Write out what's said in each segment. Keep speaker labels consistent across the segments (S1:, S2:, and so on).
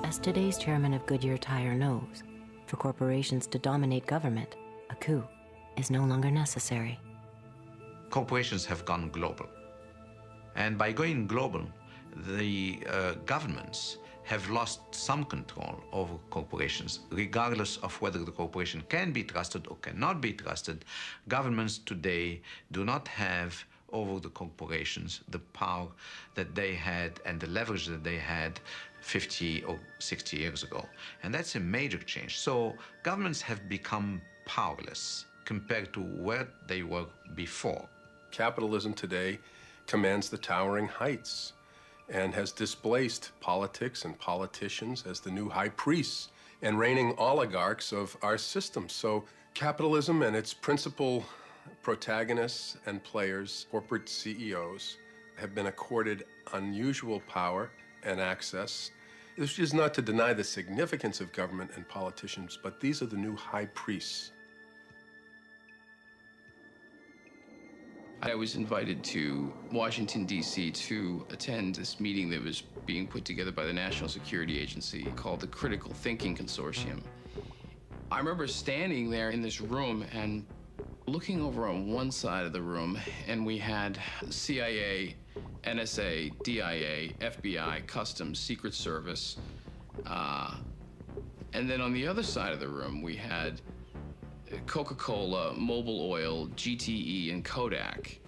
S1: As today's chairman of Goodyear Tire knows, for corporations to dominate government, a coup is no longer necessary.
S2: Corporations have gone global. And by going global, the governments have lost some control over corporations. Regardless of whether the corporation can be trusted or cannot be trusted, governments today do not have over the corporations the power that they had and the leverage that they had 50 or 60 years ago. And that's a major change. So governments have become powerless compared to where they were before.
S3: Capitalism today commands the towering heights and has displaced politics and politicians as the new high priests and reigning oligarchs of our system. So capitalism and its principal protagonists and players, corporate CEOs, have been accorded unusual power and access. This is not to deny the significance of government and politicians, but these are the new high priests.
S4: I was invited to Washington, D.C. to attend this meeting that was being put together by the National Security Agency called the Critical Thinking Consortium. I remember standing there in this room and looking over on one side of the room, and we had CIA, NSA, DIA, FBI, Customs, Secret Service. And then on the other side of the room, we had Coca-Cola, Mobil Oil, GTE, and Kodak.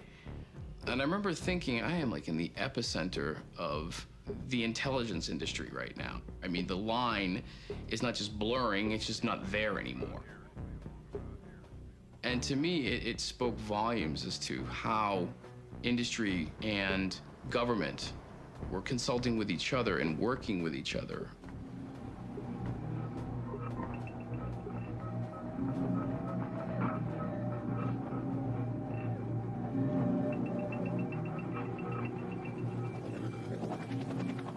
S4: And I remember thinking, I am like in the epicenter of the intelligence industry right now. I mean, the line is not just blurring, it's just not there anymore. And to me, it spoke volumes as to how industry and government were consulting with each other and working with each other.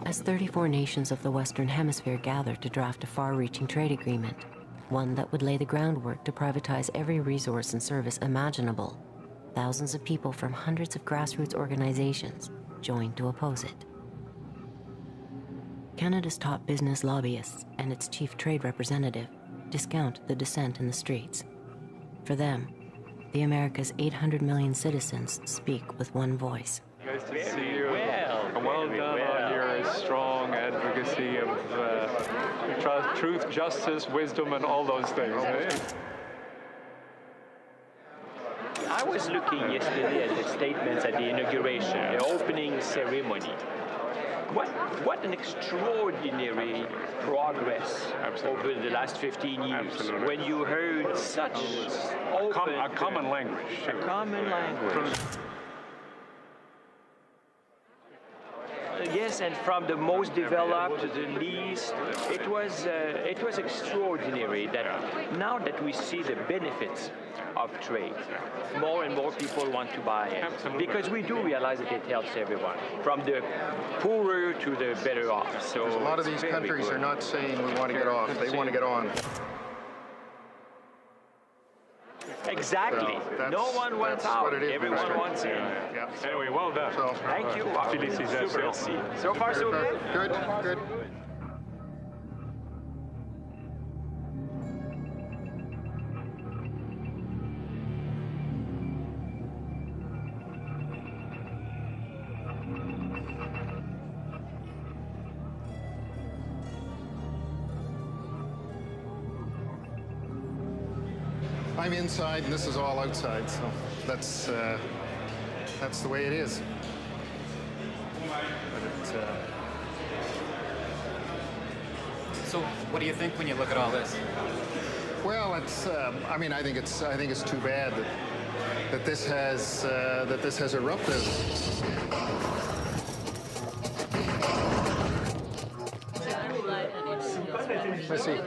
S1: As 34 nations of the Western Hemisphere gathered to draft a far-reaching trade agreement, one that would lay the groundwork to privatize every resource and service imaginable, thousands of people from hundreds of grassroots organizations joined to oppose it. Canada's top business lobbyists and its chief trade representative discount the dissent in the streets. For them, the America's 800 million citizens speak with one voice.
S5: Nice to see you. Well done on your strong advocacy of truth, justice, wisdom, and all those things. Eh?
S6: I was looking yesterday at the statements at the inauguration, the opening ceremony. What an extraordinary progress over the last 15 years.
S5: Absolutely.
S6: When you heard such open...
S5: A common language.
S6: A common language. Yes, and from the most developed to the least, it was extraordinary that now that we see the benefits of trade, more and more people want to buy it.
S5: Absolutely.
S6: Because we do realize that it helps everyone, from the poorer to the better off. So
S7: a lot of these countries are not saying we want to get off, they want to get on.
S6: Exactly.
S7: So
S6: no one wants out. Everyone wants in.
S5: Yeah. Anyway, well done.
S7: So,
S6: thank you.
S5: Félicitations.
S6: So far, so good.
S7: Good. I'm inside and this is all outside, so that's the way it is. But
S8: So, what do you think when you look at all this?
S7: well, it's. I mean, I think it's too bad that this has erupted. Merci.